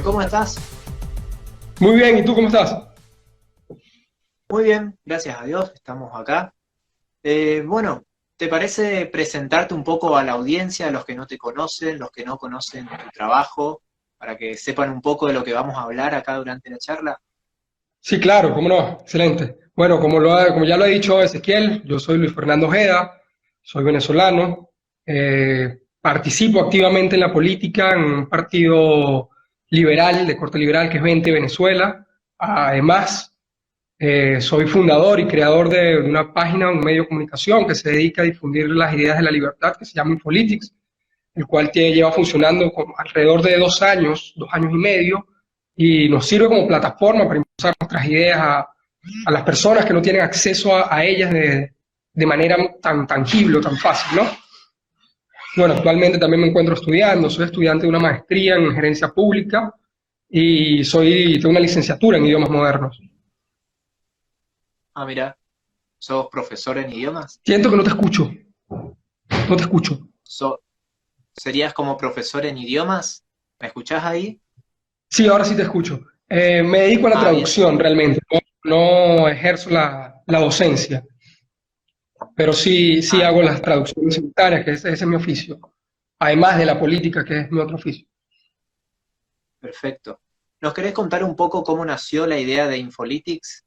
¿cómo estás? Muy bien, ¿y tú cómo estás? Muy bien, gracias a Dios, estamos acá. Bueno, ¿te parece presentarte un poco a la audiencia, a los que no te conocen, los que no conocen tu trabajo, para que sepan un poco de lo que vamos a hablar acá durante la charla? Sí, claro, cómo no, excelente. Bueno, como ya lo ha dicho Ezequiel, yo soy Luis Fernando Ojeda, soy venezolano, participo activamente en la política en un partido liberal, de corte liberal, que es 20 Venezuela. Además, soy fundador y creador de una página, un medio de comunicación que se dedica a difundir las ideas de la libertad, que se llama Infolitics, el cual lleva funcionando alrededor de 2 años, 2 años y medio, y nos sirve como plataforma para impulsar nuestras ideas a las personas que no tienen acceso a ellas de manera tan tangible o tan fácil, ¿no? Bueno, actualmente también me encuentro estudiando, soy estudiante de una maestría en gerencia pública y tengo una licenciatura en idiomas modernos. Ah, mira, ¿sos profesor en idiomas? Siento que no te escucho, no te escucho. So- ¿Serías como profesor en idiomas? ¿Me escuchás ahí? Sí, ahora sí te escucho. Me dedico a la Ah, bien, traducción realmente, no ejerzo la docencia. Pero sí ah, hago mira, las traducciones simultáneas, que ese es mi oficio, además de la política, que es mi otro oficio. perfecto. ¿Nos querés contar un poco cómo nació la idea de Infolitics?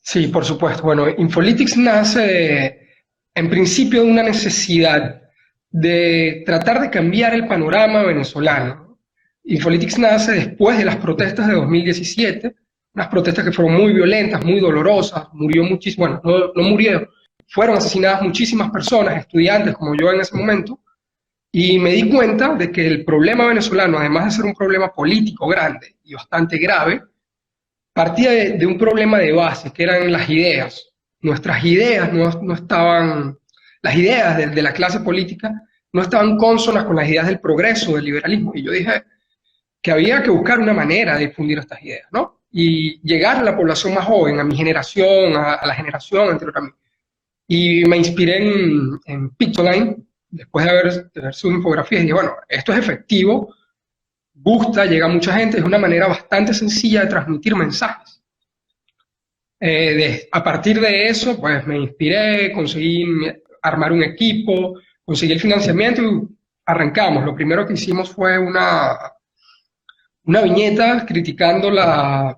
Sí, por supuesto. Bueno, Infolitics nace en principio de una necesidad de tratar de cambiar el panorama venezolano. Infolitics nace después de las protestas de 2017, unas protestas que fueron muy violentas, muy dolorosas, murió muchísimo, bueno, no murieron, fueron asesinadas muchísimas personas, estudiantes como yo en ese momento. Y me di cuenta de que el problema venezolano, además de ser un problema político grande y bastante grave, partía de un problema de base, que eran las ideas. Nuestras ideas no estaban, las ideas de la clase política no estaban cónsonas con las ideas del progreso, del liberalismo. Y yo dije que había que buscar una manera de difundir estas ideas, ¿no? Y llegar a la población más joven, a mi generación, a la generación anterior a mí. Y me inspiré en Pictoline, después de haber su infografía, y dije, bueno, esto es efectivo, gusta, llega a mucha gente, es una manera bastante sencilla de transmitir mensajes. A partir de eso, pues me inspiré, conseguí armar un equipo, conseguí el financiamiento y arrancamos. Lo primero que hicimos fue una viñeta criticando la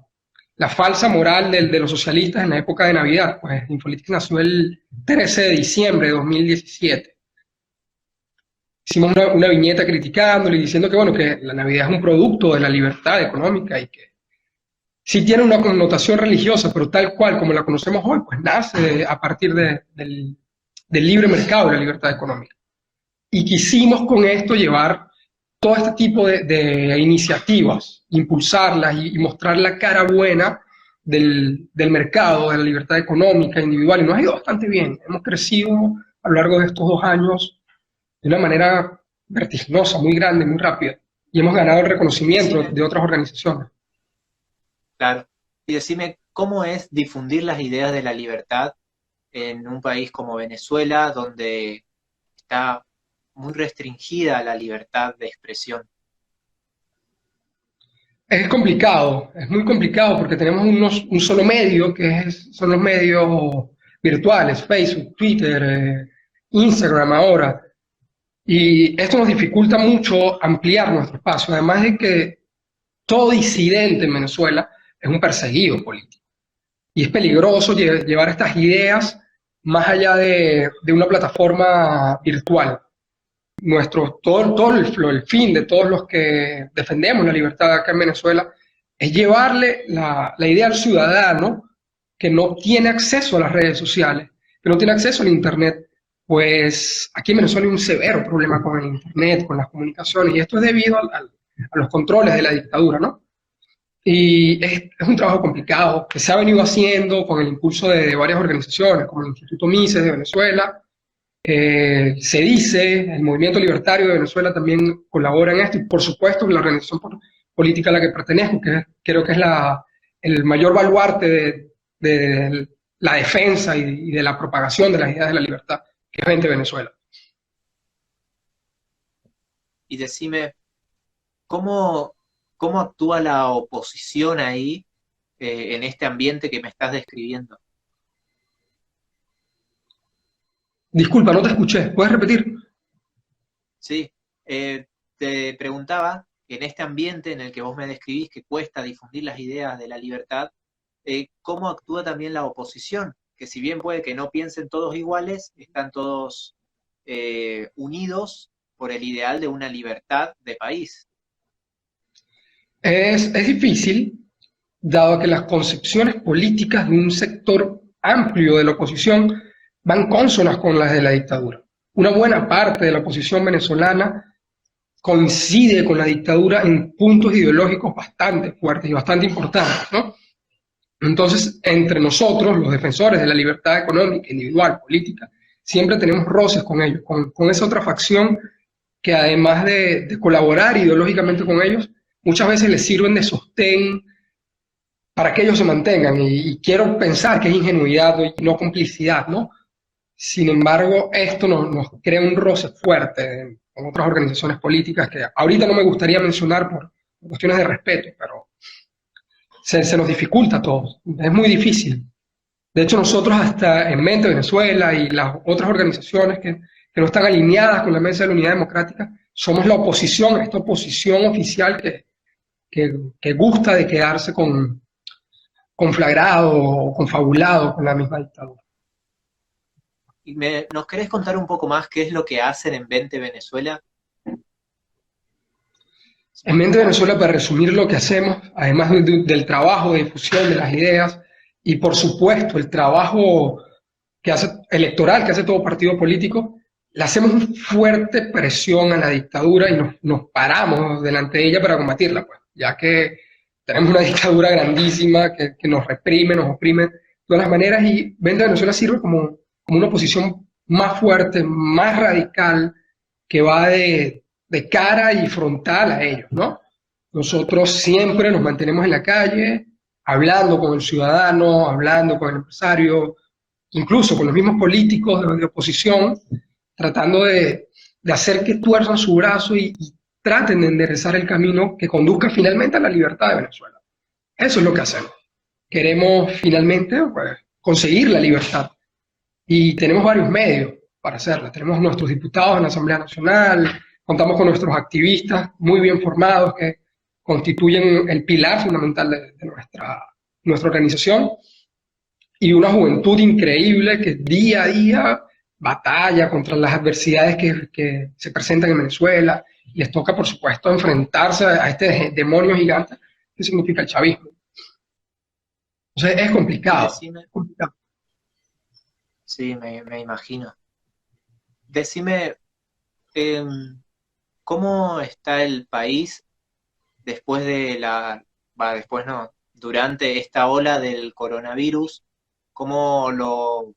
falsa moral de los socialistas en la época de Navidad. Pues Infolitics nació el 13 de diciembre de 2017. Hicimos una viñeta criticándole y diciendo que, bueno, que la Navidad es un producto de la libertad económica y que sí tiene una connotación religiosa, pero tal cual como la conocemos hoy, pues nace a partir del libre mercado y la libertad económica. Y quisimos con esto llevar todo este tipo de iniciativas, impulsarlas y mostrar la cara buena del mercado, de la libertad económica individual, y nos ha ido bastante bien. Hemos crecido a lo largo de estos 2 años de una manera vertiginosa, muy grande, muy rápida, y hemos ganado el Y reconocimiento decime, de otras organizaciones. claro, y decime cómo es difundir las ideas de la libertad en un país como Venezuela, donde está muy restringida la libertad de expresión. Es complicado, es muy complicado porque tenemos un solo medio, son los medios virtuales, Facebook, Twitter, Instagram ahora, y esto nos dificulta mucho ampliar nuestro espacio, además de que todo disidente en Venezuela es un perseguido político. Y es peligroso llevar estas ideas más allá de una plataforma virtual. Todo el fin de todos los que defendemos la libertad acá en Venezuela es llevarle la idea al ciudadano que no tiene acceso a las redes sociales, que no tiene acceso al Internet. Pues aquí en Venezuela hay un severo problema con el Internet, con las comunicaciones, y esto es debido a los controles de la dictadura, ¿no? Y es un trabajo complicado que se ha venido haciendo con el impulso de varias organizaciones, como el Instituto Mises de Venezuela. Se dice, el movimiento libertario de Venezuela también colabora en esto, y por supuesto que la organización política a la que pertenezco, que creo que es el mayor baluarte de la defensa y de la propagación de las ideas de la libertad, que es 20 Venezuela. Y decime, ¿cómo, cómo actúa la oposición ahí, en este ambiente que me estás describiendo? Disculpa, no te escuché. ¿Puedes repetir? Sí, te preguntaba, en este ambiente en el que vos me describís que cuesta difundir las ideas de la libertad, ¿cómo actúa también la oposición? Que si bien puede que no piensen todos iguales, están todos unidos por el ideal de una libertad de país. Es difícil, dado que las concepciones políticas de un sector amplio de la oposición van cónsonas con las de la dictadura. Una buena parte de la oposición venezolana coincide con la dictadura en puntos ideológicos bastante fuertes y bastante importantes, ¿no? Entonces, entre nosotros, los defensores de la libertad económica, individual, política, siempre tenemos roces con ellos, con esa otra facción que además de colaborar ideológicamente con ellos, muchas veces les sirven de sostén para que ellos se mantengan. Y quiero pensar que es ingenuidad y no complicidad, ¿no? Sin embargo, esto nos crea un roce fuerte con otras organizaciones políticas que ahorita no me gustaría mencionar por cuestiones de respeto, pero se nos dificulta a todos. Es muy difícil. De hecho, nosotros hasta en Mente Venezuela y las otras organizaciones que no están alineadas con la Mesa de la Unidad Democrática, somos la oposición, esta oposición oficial que gusta de quedarse conflagrado o confabulado con la misma dictadura. ¿Y nos querés contar un poco más qué es lo que hacen en 20 Venezuela? En Mente Venezuela, para resumir lo que hacemos, además del trabajo de difusión de las ideas y por supuesto el trabajo electoral que hace todo partido político, le hacemos una fuerte presión a la dictadura y nos paramos delante de ella para combatirla, pues, ya que tenemos una dictadura grandísima que nos reprime, nos oprime de todas las maneras y Venta Venezuela sirve como una oposición más fuerte, más radical, que va de cara y frontal a ellos, ¿no? Nosotros siempre nos mantenemos en la calle, hablando con el ciudadano, hablando con el empresario, incluso con los mismos políticos de oposición, tratando de hacer que tuerzan su brazo y traten de enderezar el camino que conduzca finalmente a la libertad de Venezuela. Eso es lo que hacemos. Queremos finalmente, pues, conseguir la libertad y tenemos varios medios para hacerla. Tenemos nuestros diputados en la Asamblea Nacional, contamos con nuestros activistas muy bien formados que constituyen el pilar fundamental de nuestra organización y una juventud increíble que día a día batalla contra las adversidades que se presentan en Venezuela y les toca, por supuesto, enfrentarse a este demonio gigante que significa el chavismo. Entonces es Y complicado. decime, sí, me imagino. Decime, ¿cómo está el país después de después no, durante esta ola del coronavirus? ¿Cómo lo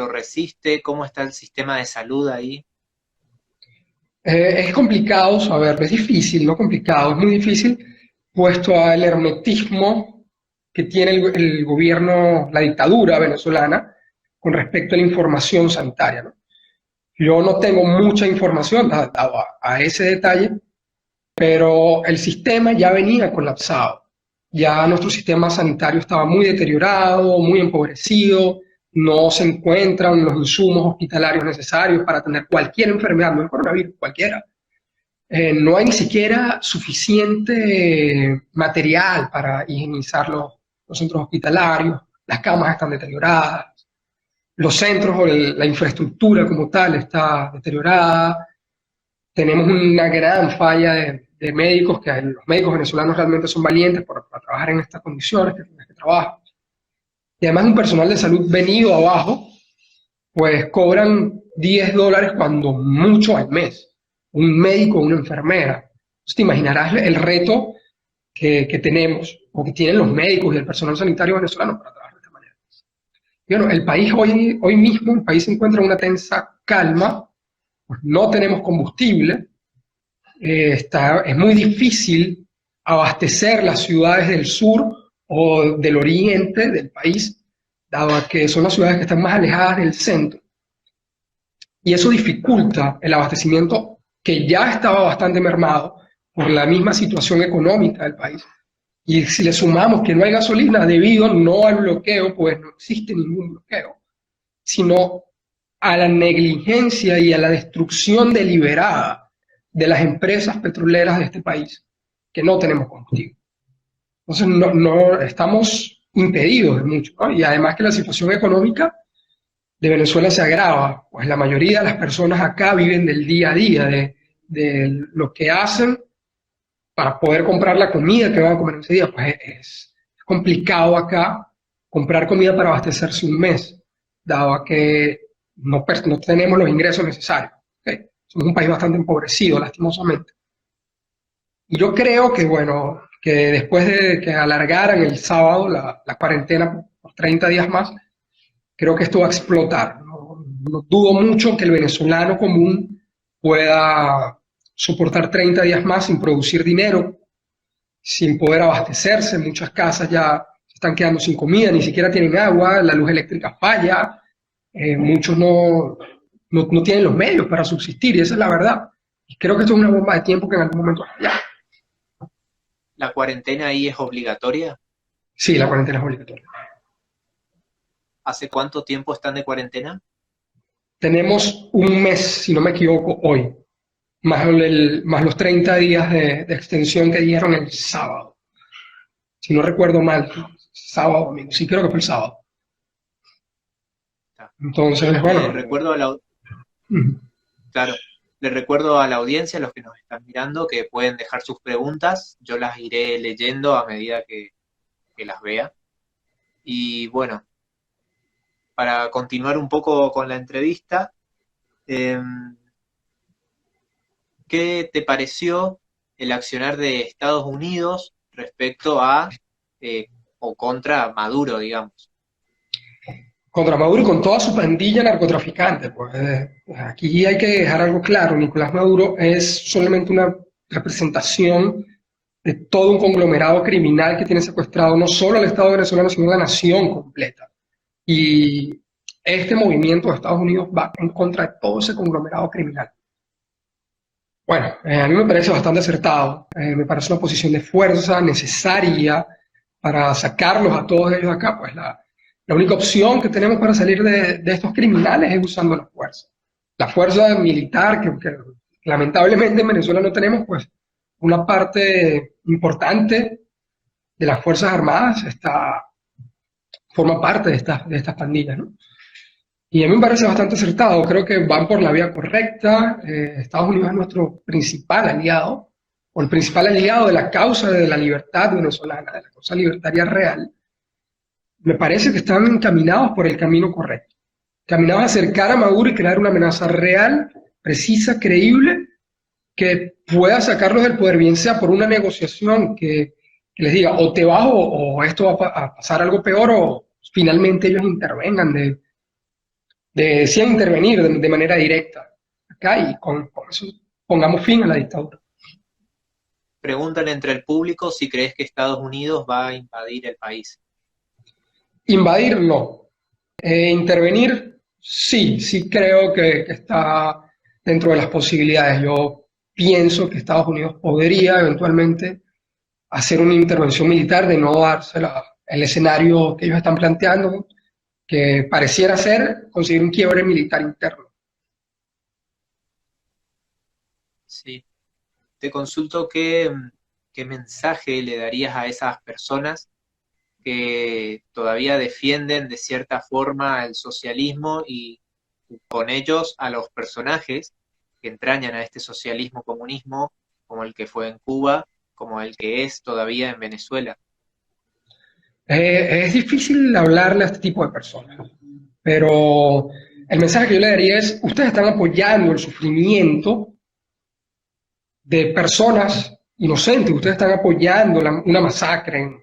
resiste? ¿Cómo está el sistema de salud ahí? Es complicado saberlo, es difícil, no complicado, es muy difícil, puesto al hermetismo que tiene el gobierno, la dictadura venezolana, con respecto a la información sanitaria, ¿no? Yo no tengo mucha información dado a ese detalle, pero el sistema ya venía colapsado. Ya nuestro sistema sanitario estaba muy deteriorado, muy empobrecido, no se encuentran los insumos hospitalarios necesarios para atender cualquier enfermedad, no el coronavirus, cualquiera. No hay ni siquiera suficiente material para higienizar los centros hospitalarios, las camas están deterioradas, los centros o la infraestructura como tal está deteriorada, tenemos una gran falla de médicos, que los médicos venezolanos realmente son valientes para trabajar en estas condiciones en las que trabajan. Y además un personal de salud venido abajo, pues cobran $10 cuando mucho al mes. Un médico o una enfermera. Entonces te imaginarás el reto que tenemos, o que tienen los médicos y el personal sanitario venezolano para trabajar de esta manera. Y bueno, el país hoy mismo, el país se encuentra en una tensa calma, pues no tenemos combustible, es muy difícil abastecer las ciudades del sur o del oriente del país, dado que son las ciudades que están más alejadas del centro. Y eso dificulta el abastecimiento que ya estaba bastante mermado por la misma situación económica del país. Y si le sumamos que no hay gasolina debido no al bloqueo, pues no existe ningún bloqueo, sino a la negligencia y a la destrucción deliberada de las empresas petroleras de este país, que no tenemos combustible. Entonces no estamos impedidos de mucho, ¿no? Y además que la situación económica de Venezuela se agrava, pues la mayoría de las personas acá viven del día a día, de lo que hacen para poder comprar la comida que van a comer ese día. Pues es complicado acá comprar comida para abastecerse un mes, dado a que no tenemos los ingresos necesarios. ¿Okay? Somos un país bastante empobrecido, lastimosamente. Y yo creo que, bueno, que después de que alargaran el sábado la cuarentena por 30 días más, creo que esto va a explotar. No dudo mucho que el venezolano común pueda soportar 30 días más sin producir dinero, sin poder abastecerse. Muchas casas ya se están quedando sin comida, ni siquiera tienen agua, la luz eléctrica falla, muchos no tienen los medios para subsistir, y esa es la verdad. Y creo que esto es una bomba de tiempo que en algún momento va a fallar. ¿La cuarentena ahí es obligatoria? Sí, la cuarentena es obligatoria. ¿Hace cuánto tiempo están de cuarentena? Tenemos un mes, si no me equivoco, hoy, más los 30 días de extensión que dieron el sábado. Si no recuerdo mal, sábado o domingo. Sí, creo que fue el sábado. Entonces, bueno. Recuerdo a la, claro, les recuerdo a la audiencia, a los que nos están mirando, que pueden dejar sus preguntas. Yo las iré leyendo a medida que las vea. Y bueno, para continuar un poco con la entrevista, ¿qué te pareció el accionar de Estados Unidos respecto a o contra Maduro, digamos? Contra Maduro y con toda su pandilla narcotraficante. Pues, aquí hay que dejar algo claro, Nicolás Maduro es solamente una representación de todo un conglomerado criminal que tiene secuestrado no solo al Estado venezolano, sino a la nación completa. Y este movimiento de Estados Unidos va en contra de todo ese conglomerado criminal. Bueno, a mí me parece bastante acertado, me parece una posición de fuerza necesaria para sacarlos a todos ellos acá, pues la única opción que tenemos para salir de estos criminales es usando la fuerza. La fuerza militar, que lamentablemente en Venezuela no tenemos, pues una parte importante de las Fuerzas Armadas forma parte de estas pandillas, ¿no? Y a mí me parece bastante acertado, creo que van por la vía correcta. Estados Unidos es nuestro principal aliado, o el principal aliado de la causa de la libertad venezolana, de la causa libertaria real. Me parece que están encaminados por el camino correcto, caminados a acercar a Maduro y crear una amenaza real, precisa, creíble, que pueda sacarlos del poder, bien sea por una negociación que les diga o te bajo o esto va a pasar algo peor, o finalmente ellos intervengan, decían intervenir de manera directa acá y con eso pongamos fin a la dictadura. Preguntan entre el público si crees que Estados Unidos va a invadir el país. Invadir, no. Intervenir, sí creo que está dentro de las posibilidades. Yo pienso que Estados Unidos podría eventualmente hacer una intervención militar, de no darse el escenario que ellos están planteando, que pareciera ser conseguir un quiebre militar interno. Sí. Te consulto qué mensaje le darías a esas personas que todavía defienden de cierta forma el socialismo y con ellos a los personajes que entrañan a este socialismo-comunismo, como el que fue en Cuba, como el que es todavía en Venezuela. Es difícil hablarle a este tipo de personas, pero el mensaje que yo le daría es: ustedes están apoyando el sufrimiento de personas inocentes, ustedes están apoyando una masacre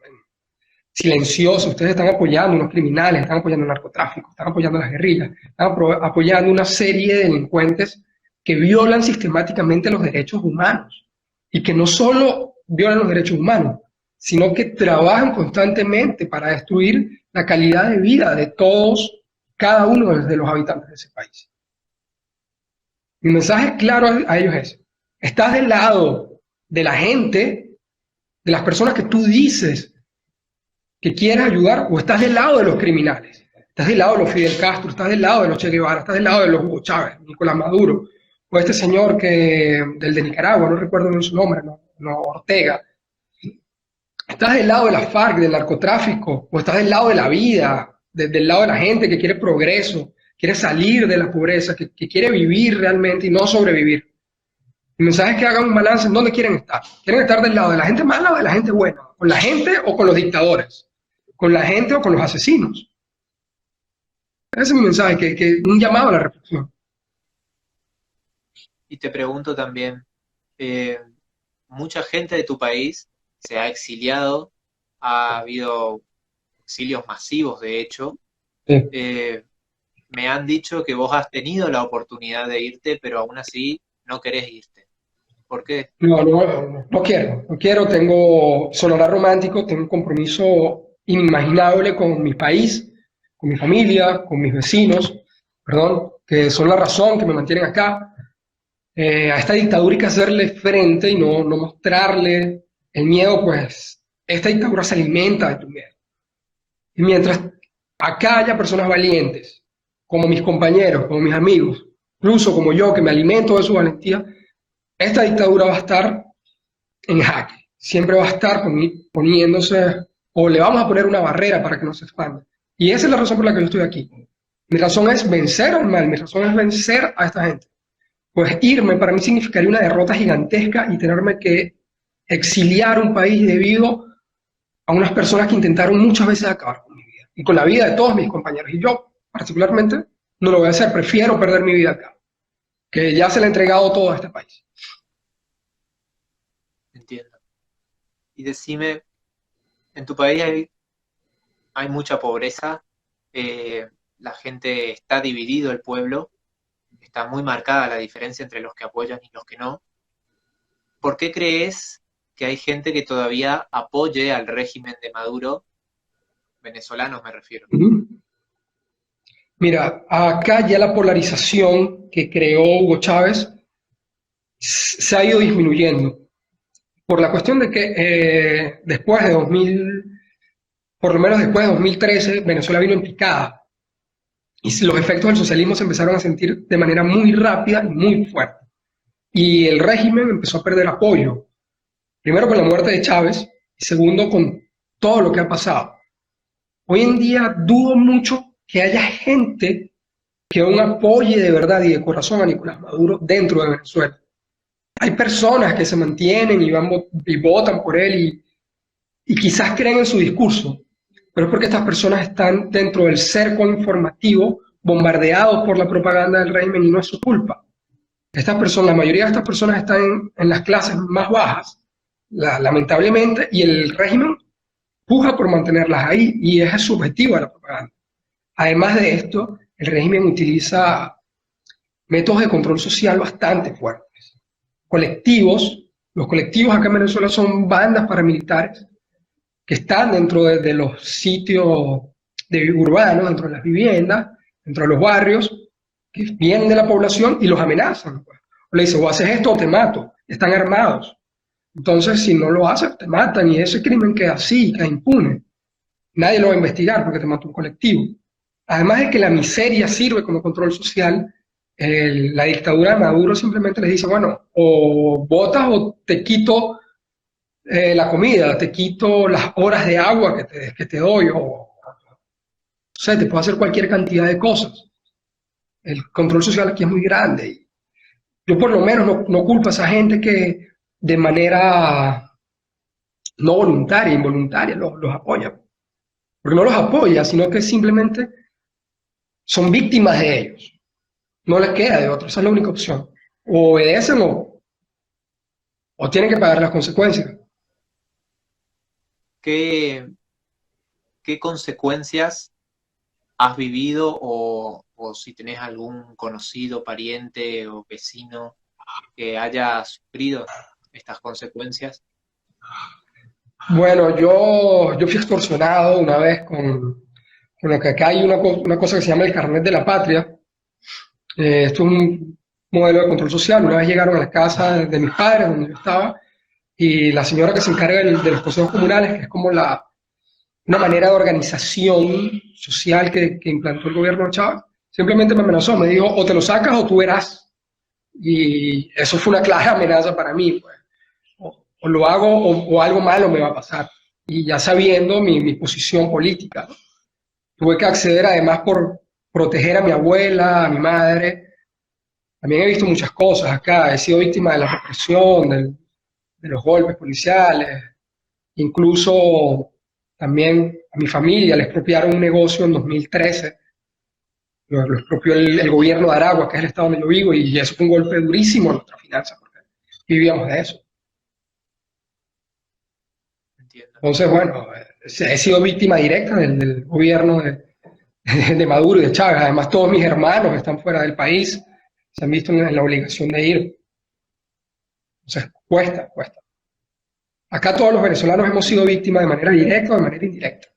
silenciosa, ustedes están apoyando unos criminales, están apoyando el narcotráfico, están apoyando las guerrillas, están apoyando una serie de delincuentes que violan sistemáticamente los derechos humanos, y que no solo violan los derechos humanos, sino que trabajan constantemente para destruir la calidad de vida de todos, cada uno de los habitantes de ese país. Mi mensaje claro a ellos es: estás del lado de la gente, de las personas que tú dices que quieres ayudar, o estás del lado de los criminales, estás del lado de los Fidel Castro, estás del lado de los Che Guevara, estás del lado de los Hugo Chávez, Nicolás Maduro, o este señor del de Nicaragua, no recuerdo bien su nombre, no, Ortega. ¿Estás del lado de la FARC, del narcotráfico, o estás del lado de la vida, del lado de la gente que quiere progreso, quiere salir de la pobreza, que quiere vivir realmente y no sobrevivir? El mensaje es que hagan un balance en dónde quieren estar. ¿Quieren estar del lado de la gente mala o de la gente buena? ¿Con la gente o con los dictadores? ¿Con la gente o con los asesinos? Ese es mi mensaje, un llamado a la reflexión. Y te pregunto también, mucha gente de tu país se ha exiliado, ha habido exilios masivos, de hecho. Sí. Me han dicho que vos has tenido la oportunidad de irte, pero aún así no querés irte. ¿Por qué? No quiero, sonará romántico, tengo un compromiso inimaginable con mi país, con mi familia, con mis vecinos, perdón, que son la razón que me mantienen acá. A esta dictadura hay que hacerle frente y no mostrarle el miedo, pues esta dictadura se alimenta de tu miedo. Y mientras acá haya personas valientes, como mis compañeros, como mis amigos, incluso como yo, que me alimento de su valentía, esta dictadura va a estar en jaque. Siempre va a estar poniéndose, o le vamos a poner una barrera para que no se expanda. Y esa es la razón por la que yo estoy aquí. Mi razón es vencer al mal, mi razón es vencer a esta gente. Pues irme para mí significaría una derrota gigantesca y tenerme que exiliar un país debido a unas personas que intentaron muchas veces acabar con mi vida y con la vida de todos mis compañeros. Y yo, particularmente, no lo voy a hacer. Prefiero perder mi vida acá, que ya se le ha entregado todo a este país. Entiendo. Y decime, en tu país hay mucha pobreza, la gente está dividido, el pueblo, está muy marcada la diferencia entre los que apoyan y los que no. ¿Por qué crees que hay gente que todavía apoye al régimen de Maduro? Venezolanos me refiero. Mira, acá ya la polarización que creó Hugo Chávez se ha ido disminuyendo. Por la cuestión de que después de 2000, por lo menos después de 2013, Venezuela vino en picada. Y los efectos del socialismo se empezaron a sentir de manera muy rápida y muy fuerte. Y el régimen empezó a perder apoyo. Primero con la muerte de Chávez y segundo con todo lo que ha pasado. Hoy en día dudo mucho que haya gente que aún apoye de verdad y de corazón a Nicolás Maduro dentro de Venezuela. Hay personas que se mantienen y votan por él y quizás creen en su discurso, pero es porque estas personas están dentro del cerco informativo, bombardeados por la propaganda del régimen y no es su culpa. La mayoría de estas personas están en las clases más bajas, lamentablemente, y el régimen puja por mantenerlas ahí y ese es su objetivo de la propaganda. Además de esto, el régimen utiliza métodos de control social bastante fuertes. Los colectivos acá en Venezuela son bandas paramilitares que están dentro de los sitios urbanos, dentro de las viviendas, dentro de los barrios, que vienen de la población y los amenazan. Pues. O le dicen, o haces esto o te mato. Están armados. Entonces, si no lo haces, te matan y ese crimen queda así, queda impune. Nadie lo va a investigar porque te mató un colectivo. Además de que la miseria sirve como control social, la dictadura de Maduro simplemente les dice, bueno, o votas o te quito la comida, te quito las horas de agua que te doy, o sea, te puedo hacer cualquier cantidad de cosas. El control social aquí es muy grande. Yo por lo menos no culpo a esa gente que de manera no voluntaria, involuntaria, los apoya. Porque no los apoya, sino que simplemente son víctimas de ellos. No les queda de otra, esa es la única opción. O obedecen o tienen que pagar las consecuencias. ¿Qué consecuencias has vivido o si tenés algún conocido, pariente o vecino que haya sufrido estas consecuencias? Bueno, yo fui extorsionado una vez con lo que acá hay una cosa que se llama el carnet de la patria. Esto es un modelo de control social. Una vez llegaron a la casa de mis padres, donde yo estaba, y la señora que se encarga de los consejos comunales, que es como una manera de organización social que implantó el gobierno de Chávez, simplemente me amenazó, me dijo, o te lo sacas o tú verás. Y eso fue una clara amenaza para mí, pues. O lo hago o algo malo me va a pasar. Y ya sabiendo mi posición política, ¿no? Tuve que acceder además por proteger a mi abuela, a mi madre. También he visto muchas cosas acá, he sido víctima de la represión, de los golpes policiales, incluso también a mi familia le expropiaron un negocio en 2013, lo expropió el gobierno de Aragua, que es el estado donde yo vivo, y eso fue un golpe durísimo a nuestras finanzas, porque vivíamos de eso. Entiendo. Entonces, bueno, he sido víctima directa del gobierno de Maduro y de Chávez. Además, todos mis hermanos están fuera del país, se han visto en la obligación de ir. Entonces, cuesta. Acá todos los venezolanos hemos sido víctimas de manera directa o de manera indirecta.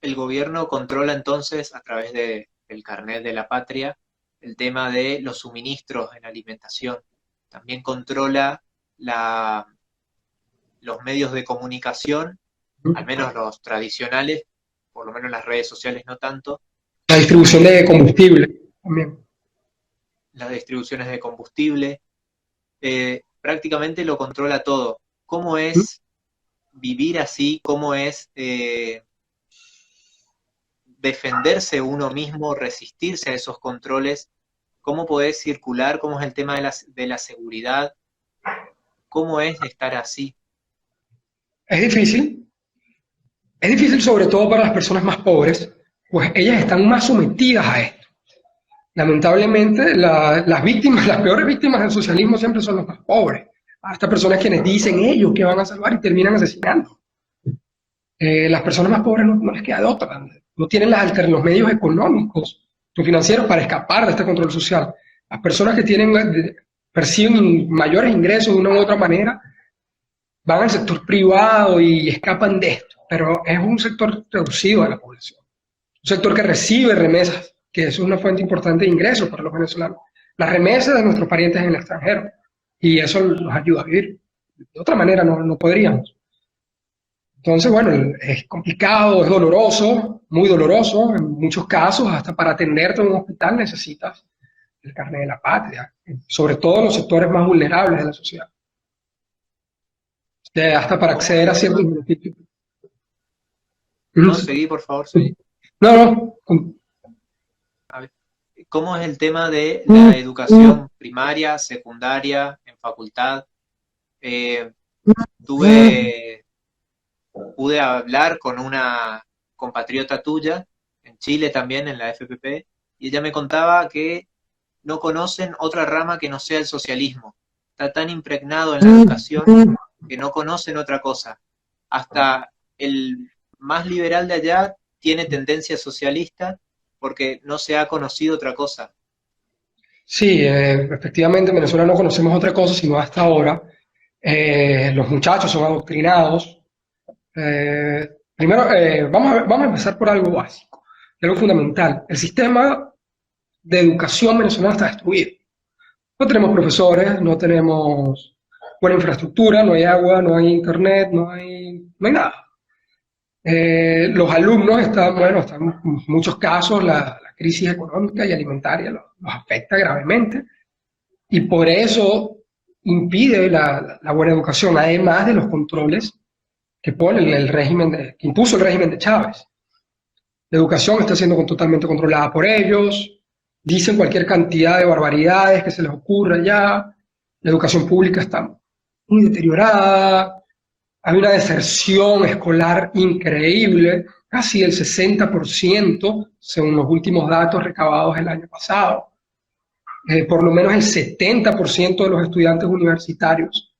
El gobierno controla entonces, a través del carnet de la patria, el tema de los suministros en alimentación. También controla los medios de comunicación, al menos los tradicionales, por lo menos las redes sociales no tanto. La distribución de combustible también. Las distribuciones de combustible. Prácticamente lo controla todo. ¿Cómo es vivir así? ¿Cómo es defenderse uno mismo, resistirse a esos controles? ¿Cómo podés circular? ¿Cómo es el tema de la seguridad? ¿Cómo es estar así? Es difícil sobre todo para las personas más pobres, pues ellas están más sometidas a esto. Lamentablemente, las víctimas, las peores víctimas del socialismo siempre son los más pobres. A estas personas quienes dicen ellos que van a salvar y terminan asesinando. Las personas más pobres no les queda de otra, no tienen los medios económicos o financieros para escapar de este control social. Las personas que perciben mayores ingresos de una u otra manera van al sector privado y escapan de esto, pero es un sector reducido de la población, un sector que recibe remesas, que eso es una fuente importante de ingresos para los venezolanos, las remesas de nuestros parientes en el extranjero, y eso los ayuda a vivir. De otra manera no podríamos. Entonces, bueno, es complicado, es doloroso, muy doloroso, en muchos casos, hasta para atenderte en un hospital necesitas el carnet de la patria, sobre todo en los sectores más vulnerables de la sociedad. Hasta para acceder a ciertos beneficios. No, seguí, por favor, seguí. No. A ver, ¿cómo es el tema de la educación primaria, secundaria, en facultad? Pude hablar con una compatriota tuya, en Chile también, en la FPP, y ella me contaba que no conocen otra rama que no sea el socialismo. Está tan impregnado en la educación que no conocen otra cosa. Hasta el más liberal de allá tiene tendencia socialista porque no se ha conocido otra cosa. Sí, efectivamente en Venezuela no conocemos otra cosa sino hasta ahora. Los muchachos son adoctrinados. Primero, vamos a empezar por algo básico, algo fundamental. El sistema de educación venezolana está destruido. No tenemos profesores, no tenemos buena infraestructura, no hay agua, no hay internet, no hay nada. Los alumnos están en muchos casos la crisis económica y alimentaria los afecta gravemente y por eso impide la buena educación, además de los controles que pone que impuso el régimen de Chávez. La educación está siendo totalmente controlada por ellos, dicen cualquier cantidad de barbaridades que se les ocurra ya, la educación pública está muy deteriorada, hay una deserción escolar increíble, casi el 60% según los últimos datos recabados el año pasado. Por lo menos el 70% de los estudiantes universitarios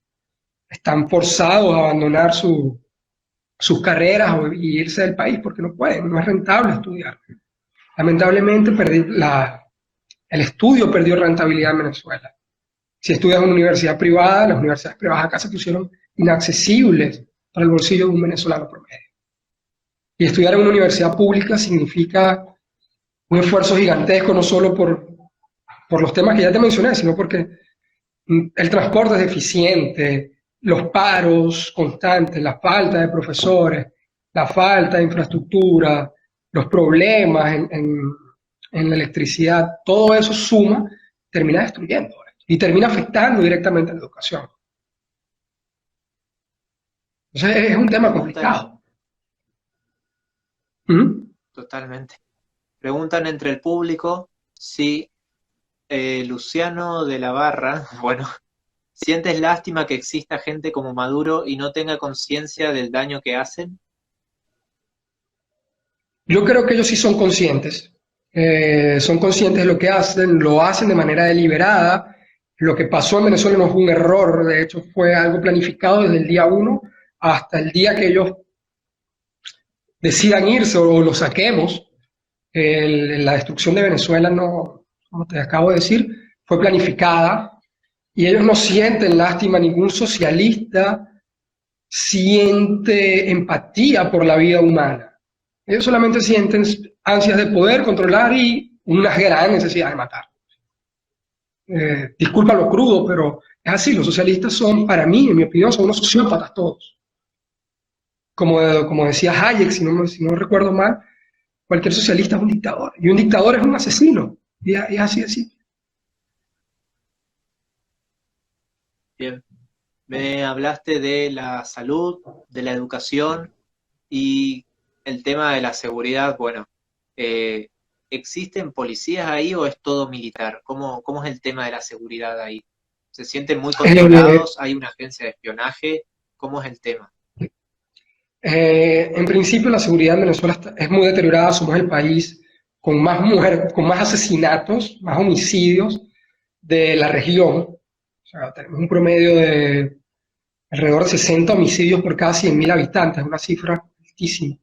están forzados a abandonar sus carreras y irse del país porque no pueden, no es rentable estudiar. Lamentablemente el estudio perdió rentabilidad en Venezuela. Si estudias en una universidad privada, las universidades privadas acá se pusieron inaccesibles para el bolsillo de un venezolano promedio. Y estudiar en una universidad pública significa un esfuerzo gigantesco, no solo por los temas que ya te mencioné, sino porque el transporte es deficiente, los paros constantes, la falta de profesores, la falta de infraestructura, los problemas en la electricidad, todo eso suma, termina destruyendo esto, y termina afectando directamente a la educación. Entonces es un tema Preguntan, complicado. ¿Mm? totalmente. Preguntan entre el público si Luciano de la Barra, bueno, ¿sientes lástima que exista gente como Maduro y no tenga conciencia del daño que hacen? Yo creo que ellos sí son conscientes de lo que hacen, lo hacen de manera deliberada. Lo que pasó en Venezuela no fue un error, de hecho fue algo planificado desde el día uno hasta el día que ellos decidan irse o lo saquemos. La destrucción de Venezuela, no, como te acabo de decir, fue planificada y ellos no sienten lástima, ningún socialista siente empatía por la vida humana. Ellos solamente sienten ansias de poder, controlar y una gran necesidad de matar. Disculpa lo crudo, pero es así. Los socialistas son, para mí, en mi opinión, son unos sociópatas todos. Como decía Hayek, si no recuerdo mal, cualquier socialista es un dictador. Y un dictador es un asesino. Y es así, así. Bien, me hablaste de la salud, de la educación y el tema de la seguridad. Bueno, eh, ¿existen policías ahí o es todo militar? ¿Cómo es el tema de la seguridad ahí? ¿Se sienten muy Eh, controlados? ¿Hay una agencia de espionaje? ¿Cómo es el tema? en principio, la seguridad en Venezuela es muy deteriorada. Somos el país con más muertes, con más asesinatos, más homicidios de la región. O sea, tenemos un promedio de alrededor de 60 homicidios por cada 100.000 habitantes, una cifra altísima.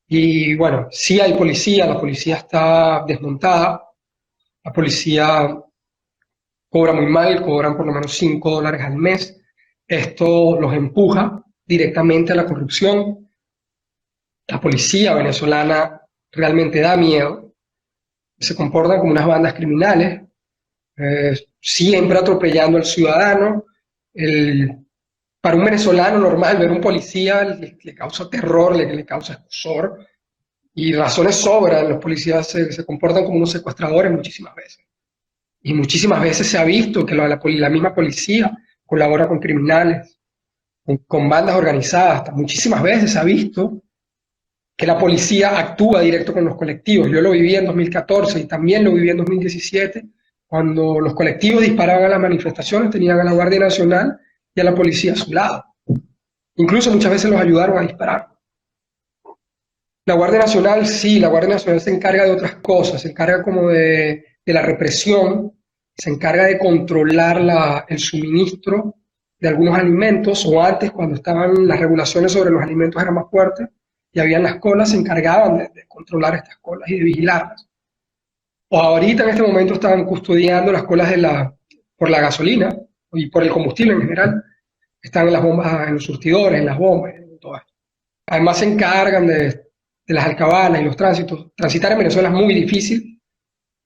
Y bueno, sí hay policía, la policía está desmontada, la policía cobra muy mal, cobran por lo menos $5 al mes. Esto los empuja directamente a la corrupción. La policía venezolana realmente da miedo, se comportan como unas bandas criminales, siempre atropellando al ciudadano. El, para un venezolano normal, ver un policía le causa terror, le causa escozor, y razones sobran. Los policías se comportan como unos secuestradores muchísimas veces. Y muchísimas veces se ha visto que la misma policía colabora con criminales, con bandas organizadas. Hasta muchísimas veces se ha visto que la policía actúa directo con los colectivos. Yo lo viví en 2014 y también lo viví en 2017, cuando los colectivos disparaban a las manifestaciones, tenían a la Guardia Nacional y a la policía a su lado. Incluso muchas veces los ayudaron a disparar. La Guardia Nacional, sí, la Guardia Nacional se encarga de otras cosas, se encarga como de la represión, se encarga de controlar el suministro de algunos alimentos, o antes, cuando estaban las regulaciones sobre los alimentos eran más fuertes y habían las colas, se encargaban de controlar estas colas y de vigilarlas. O ahorita en este momento estaban custodiando las colas por la gasolina y por el combustible en general, están en las bombas, en los surtidores, en las bombas, en todo esto. Además se encargan de las alcabalas y los tránsitos. Transitar en Venezuela es muy difícil.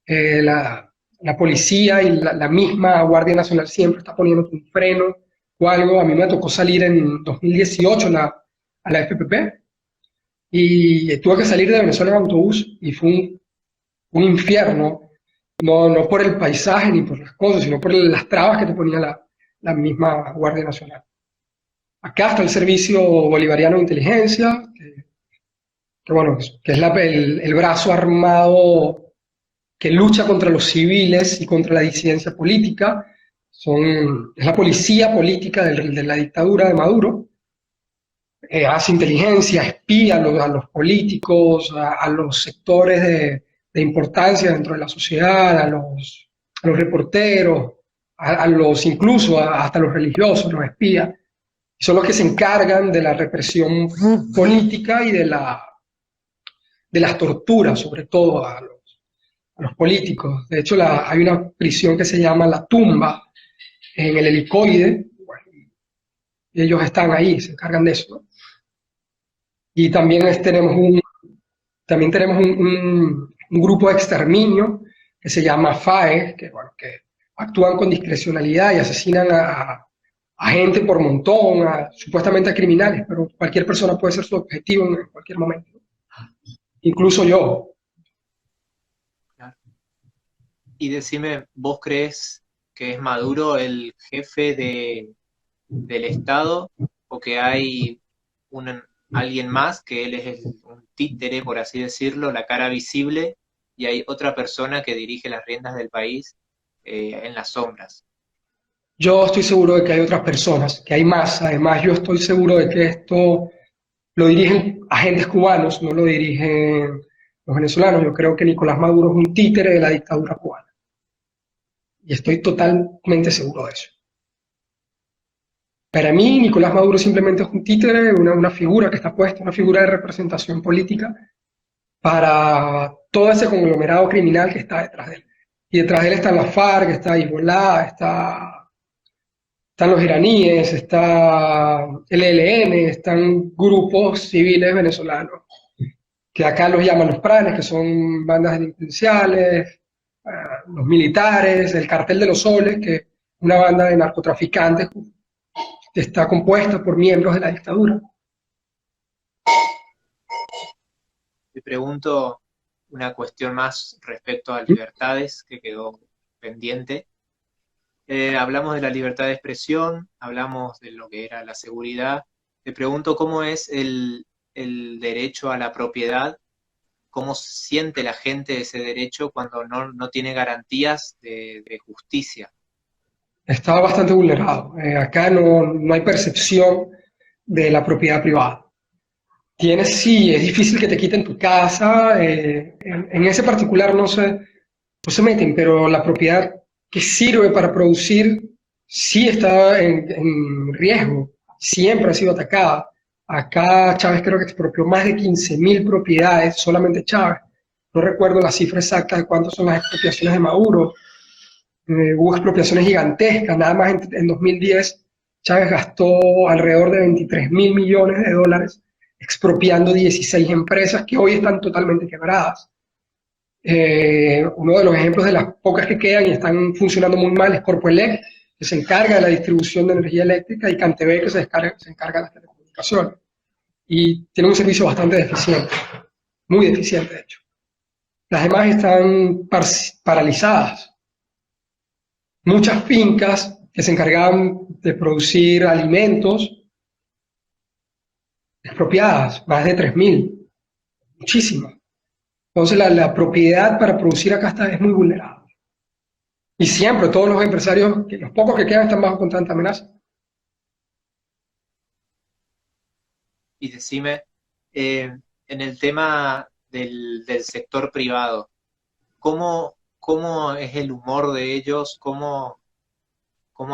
La policía y la misma Guardia Nacional siempre está poniendo un freno o algo. A mí me tocó salir en 2018 a la FPP y tuve que salir de Venezuela en autobús y fue un infierno, no por el paisaje ni por las cosas, sino por las trabas que te ponía la misma Guardia Nacional. Acá está el Servicio Bolivariano de Inteligencia, que bueno, que es el brazo armado que lucha contra los civiles y contra la disidencia política. Es la policía política de la dictadura de Maduro. Hace inteligencia, espía a los políticos, a los sectores de importancia dentro de la sociedad, a los reporteros, incluso hasta los religiosos, los espía. Son los que se encargan de la represión política y de las torturas, sobre todo a los políticos. De hecho, hay una prisión que se llama La Tumba, en el Helicoide, bueno, y ellos están ahí, se encargan de eso, ¿no? Y también también tenemos un grupo de exterminio que se llama FAE, que, bueno, que actúan con discrecionalidad y asesinan a gente por montón, supuestamente a criminales, pero cualquier persona puede ser su objetivo en cualquier momento, incluso yo. Y decime, ¿vos crees que es Maduro el jefe del Estado o que hay alguien más, que él es un títere, por así decirlo, la cara visible, y hay otra persona que dirige las riendas del país en las sombras? Yo estoy seguro de que hay otras personas, que hay más. Además, yo estoy seguro de que esto lo dirigen agentes cubanos, no lo dirigen los venezolanos. Yo creo que Nicolás Maduro es un títere de la dictadura cubana. Y estoy totalmente seguro de eso. Para mí, Nicolás Maduro simplemente es un títere, una figura que está puesta, una figura de representación política para todo ese conglomerado criminal que está detrás de él. Y detrás de él están las FARC, está Hezbollah, están los iraníes, está el ELN, están grupos civiles venezolanos, que acá los llaman los pranes, que son bandas delincuenciales, los militares, el cartel de los soles, que es una banda de narcotraficantes que está compuesta por miembros de la dictadura. Te pregunto una cuestión más respecto a libertades que quedó pendiente. Hablamos de la libertad de expresión, hablamos de lo que era la seguridad. Te pregunto cómo es el derecho a la propiedad, cómo siente la gente ese derecho cuando no tiene garantías de justicia. Está bastante vulnerado. Acá no hay percepción de la propiedad privada. Sí, es difícil que te quiten tu casa, en ese particular no se meten, pero la propiedad que sirve para producir sí está en riesgo, siempre ha sido atacada. Acá Chávez creo que expropió más de 15.000 propiedades, solamente Chávez. No recuerdo la cifra exacta de cuántas son las expropiaciones de Maduro. Hubo expropiaciones gigantescas, nada más en 2010 Chávez gastó alrededor de 23.000 millones de dólares expropiando 16 empresas que hoy están totalmente quebradas. Uno de los ejemplos de las pocas que quedan y están funcionando muy mal es Corpoelec, que se encarga de la distribución de energía eléctrica, y Cantv, que se encarga de las telecomunicaciones. Y tiene un servicio bastante deficiente, muy deficiente de hecho. Las demás están paralizadas. Muchas fincas que se encargaban de producir alimentos expropiadas, más de 3.000, muchísimas. Entonces la propiedad para producir acá es muy vulnerable. Y siempre todos los empresarios, los pocos que quedan, están bajo constante amenaza. Y decime, en el tema del sector privado, ¿cómo es el humor de ellos? ¿Cómo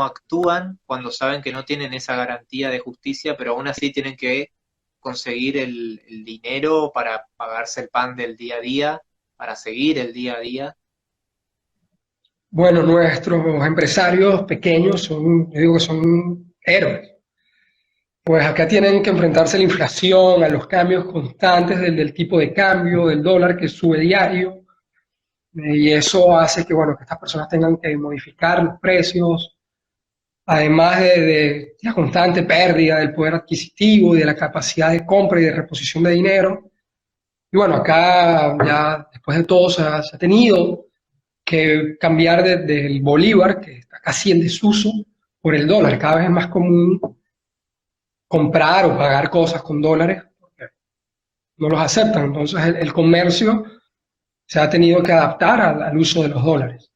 actúan cuando saben que no tienen esa garantía de justicia, pero aún así tienen que conseguir el dinero para pagarse el pan del día a día, para seguir el día a día? Bueno, nuestros empresarios pequeños yo digo que son héroes. Pues acá tienen que enfrentarse a la inflación, a los cambios constantes del tipo de cambio, del dólar que sube diario, y eso hace que, bueno, que estas personas tengan que modificar los precios, además de la constante pérdida del poder adquisitivo y de la capacidad de compra y de reposición de dinero. Y bueno, acá ya después de todo se ha tenido que cambiar del bolívar, que está casi en desuso, por el dólar. Cada vez es más común comprar o pagar cosas con dólares, porque no los aceptan. Entonces el comercio se ha tenido que adaptar al uso de los dólares,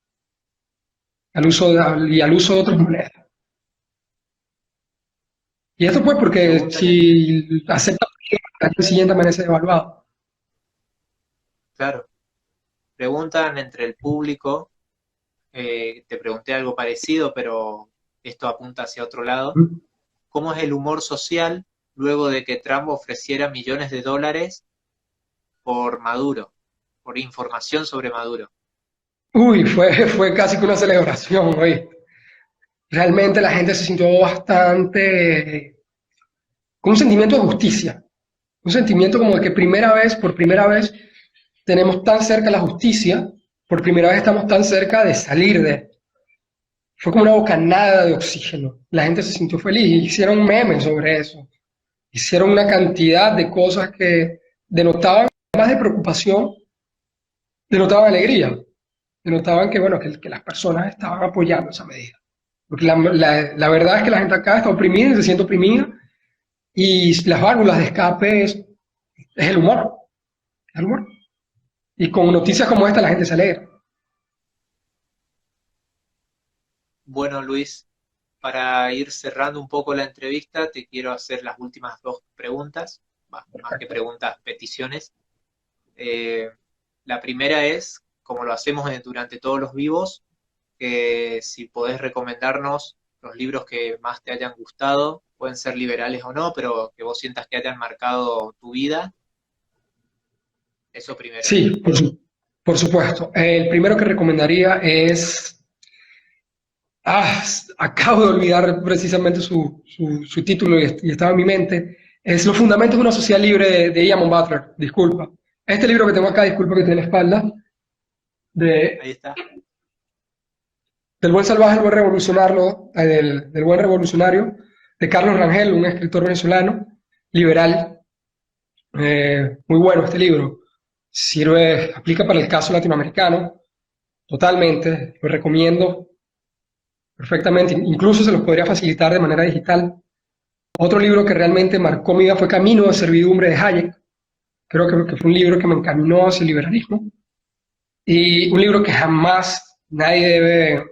al uso de otras monedas. Y esto pues porque si aceptan, al día siguiente amanece devaluado. Claro. Preguntan entre el público, te pregunté algo parecido, pero esto apunta hacia otro lado. ¿Cómo es el humor social luego de que Trump ofreciera millones de dólares por Maduro, por información sobre Maduro? Uy, fue casi que una celebración, hoy. Realmente la gente se sintió bastante con un sentimiento de justicia, un sentimiento como de que por primera vez, tenemos tan cerca la justicia, por primera vez estamos tan cerca de salir de. fue como una bocanada de oxígeno. La gente se sintió feliz y hicieron memes sobre eso. Hicieron una cantidad de cosas que denotaban, más de preocupación, denotaban alegría, denotaban que, bueno, que las personas estaban apoyando esa medida. Porque la verdad es que la gente acá está oprimida y se siente oprimida, y las válvulas de escape es el humor, el humor. Y con noticias como esta la gente se alegra. Bueno, Luis, para ir cerrando un poco la entrevista, te quiero hacer las últimas dos preguntas, más que preguntas, peticiones. Eh, la primera es, como lo hacemos durante todos los vivos, que si podés recomendarnos los libros que más te hayan gustado, pueden ser liberales o no, pero que vos sientas que hayan marcado tu vida. Eso primero. Sí, por supuesto. El primero que recomendaría es... Ah, acabo de olvidar precisamente su título y estaba en mi mente. Es Los Fundamentos de una Sociedad Libre de Ian Butler. Disculpa. Este libro que tengo acá, disculpa que tiene la espalda, Ahí está. del buen salvaje al buen revolucionario, del buen revolucionario, de Carlos Rangel, un escritor venezolano, liberal. Muy bueno este libro. Sirve, aplica para el caso latinoamericano, totalmente. Lo recomiendo perfectamente. Incluso se los podría facilitar de manera digital. Otro libro que realmente marcó mi vida fue Camino de Servidumbre de Hayek. Creo que fue un libro que me encaminó hacia el liberalismo. Y un libro que jamás nadie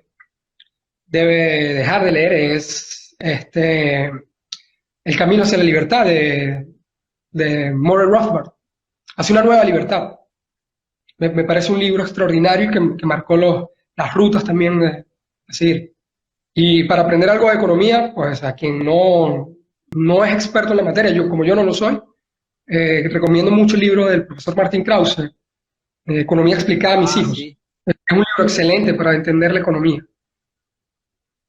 debe dejar de leer es El Camino hacia la Libertad de Murray Rothbard. Hacia una nueva libertad. Me parece un libro extraordinario que marcó las rutas también de seguir. Y para aprender algo de economía, pues a quien no es experto en la materia, como yo no lo soy, recomiendo mucho el libro del profesor Martin Krause, Economía explicada a mis hijos. Sí. Es un libro excelente para entender la economía.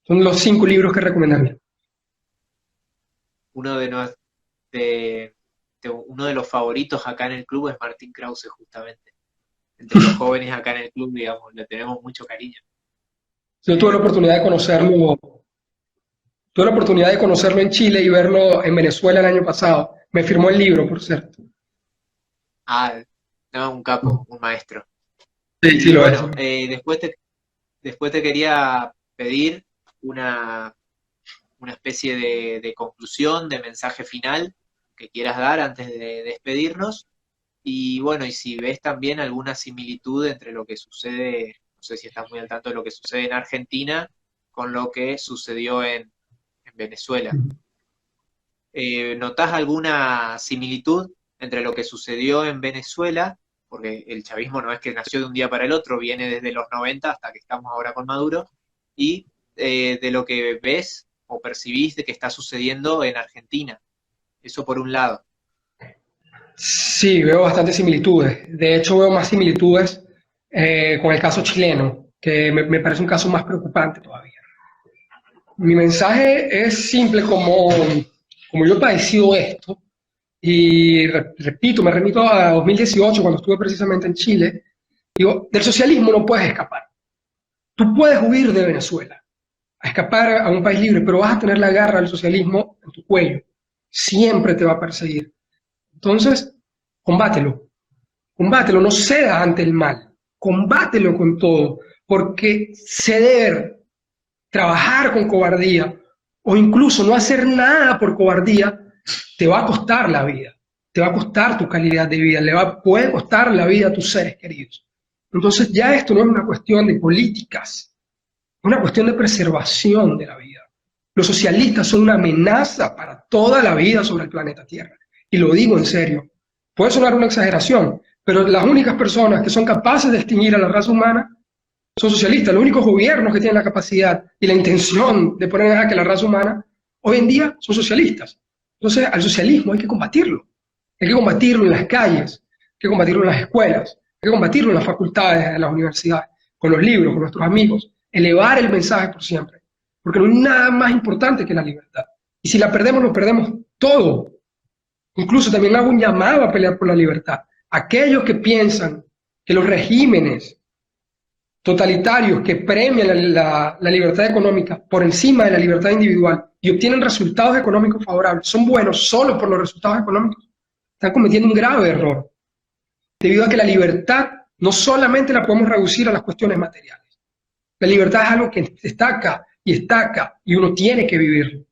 Son los 5 libros que recomendaría. Uno uno de los favoritos acá en el club es Martín Krause, justamente. Entre los jóvenes acá en el club, digamos, le tenemos mucho cariño. Yo tuve la oportunidad de conocerlo en Chile y verlo en Venezuela el año pasado. Me firmó el libro, por cierto. Ah, no, un capo, un maestro. Sí, sí Y lo es. bueno, después te quería pedir una especie de conclusión, de mensaje final que quieras dar antes de despedirnos. Y bueno, y si ves también alguna similitud entre lo que sucede, no sé si estás muy al tanto de lo que sucede en Argentina con lo que sucedió en Venezuela. ¿Notás alguna similitud entre lo que sucedió en Venezuela? Porque el chavismo no es que nació de un día para el otro, viene desde los 90 hasta que estamos ahora con Maduro, y de lo que ves o percibís de que está sucediendo en Argentina. Eso por un lado. Sí, veo bastantes similitudes. De hecho, veo más similitudes con el caso chileno, que me parece un caso más preocupante todavía. Mi mensaje es simple, como yo he padecido esto, y repito, me remito a 2018, cuando estuve precisamente en Chile, digo, del socialismo no puedes escapar. Tú puedes huir de Venezuela, a escapar a un país libre, pero vas a tener la garra del socialismo en tu cuello. Siempre te va a perseguir. Entonces, combátelo, no cedas ante el mal, combátelo con todo, porque ceder, trabajar con cobardía o incluso no hacer nada por cobardía te va a costar la vida, te va a costar tu calidad de vida, puede costar la vida a tus seres queridos. Entonces ya esto no es una cuestión de políticas, es una cuestión de preservación de la vida. Los socialistas son una amenaza para toda la vida sobre el planeta Tierra. Y lo digo en serio. Puede sonar una exageración, pero las únicas personas que son capaces de extinguir a la raza humana son socialistas. Los únicos gobiernos que tienen la capacidad y la intención de poner en jaque la raza humana hoy en día son socialistas. Entonces, al socialismo hay que combatirlo. Hay que combatirlo en las calles, hay que combatirlo en las escuelas, hay que combatirlo en las facultades, en las universidades, con los libros, con nuestros amigos. Elevar el mensaje por siempre. Porque no hay nada más importante que la libertad. Y si la perdemos, lo perdemos todo. Incluso también hago un llamado a pelear por la libertad. Aquellos que piensan que los regímenes totalitarios que premian la libertad económica por encima de la libertad individual y obtienen resultados económicos favorables, son buenos solo por los resultados económicos, están cometiendo un grave error, debido a que la libertad no solamente la podemos reducir a las cuestiones materiales. La libertad es algo que está acá y uno tiene que vivirlo.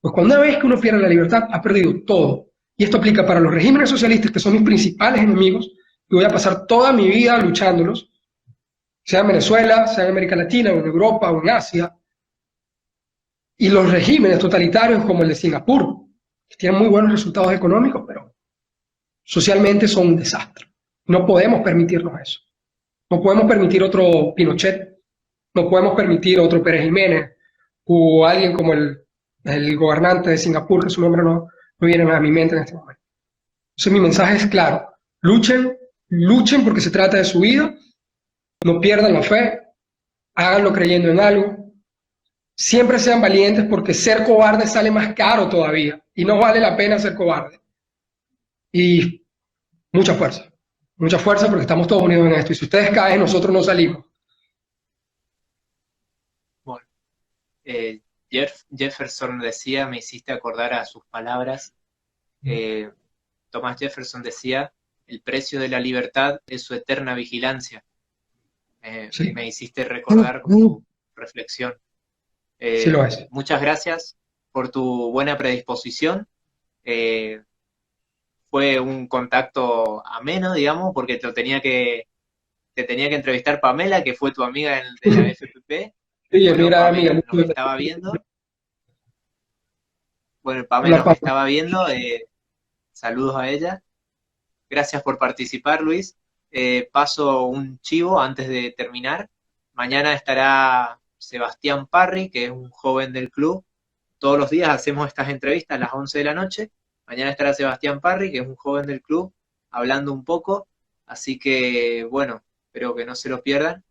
Pues cuando una vez que uno pierde la libertad, ha perdido todo. Y esto aplica para los regímenes socialistas, que son mis principales enemigos, y voy a pasar toda mi vida luchándolos, sea en Venezuela, sea en América Latina, o en Europa, o en Asia, y los regímenes totalitarios como el de Singapur, que tienen muy buenos resultados económicos, pero socialmente son un desastre. No podemos permitirnos eso. No podemos permitir otro Pinochet, no podemos permitir otro Pérez Jiménez, o alguien como el gobernante de Singapur, que su nombre no viene a mi mente en este momento. Entonces mi mensaje es claro, luchen porque se trata de su vida, no pierdan la fe, háganlo creyendo en algo, siempre sean valientes porque ser cobarde sale más caro todavía y no vale la pena ser cobarde. Y mucha fuerza porque estamos todos unidos en esto y si ustedes caen, nosotros no salimos. Bueno, Jefferson decía, me hiciste acordar a sus palabras, Thomas Jefferson decía, el precio de la libertad es su eterna vigilancia. Sí. Me hiciste recordar con tu reflexión. Sí lo es. Muchas gracias por tu buena predisposición. Fue un contacto ameno, digamos, porque te tenía que entrevistar Pamela, que fue tu amiga de la FPP. Sí, bueno, mira, Pamela amiga, nos estaba viendo. Bueno, Pamela nos estaba viendo. Saludos a ella. Gracias por participar, Luis. Paso un chivo antes de terminar. Mañana estará Sebastián Parry, que es un joven del club. Todos los días hacemos estas entrevistas a las 11 de la noche. Mañana estará Sebastián Parry, que es un joven del club, hablando un poco. Así que, bueno, espero que no se lo pierdan.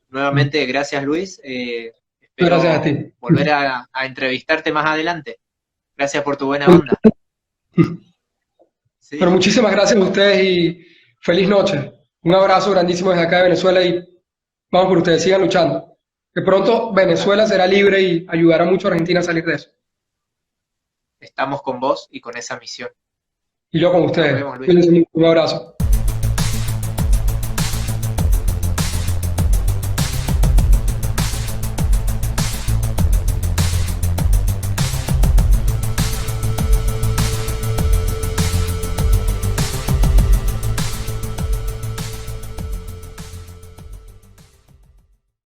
Nuevamente, gracias, Luis. Espero gracias a ti. Volver a entrevistarte más adelante. Gracias por tu buena onda. Sí. Pero muchísimas gracias a ustedes y feliz noche. Un abrazo grandísimo desde acá de Venezuela y vamos por ustedes, sigan luchando. Que pronto Venezuela será libre y ayudará mucho a Argentina a salir de eso. Estamos con vos y con esa misión. Y yo con ustedes. Nos vemos, Luis. Un abrazo.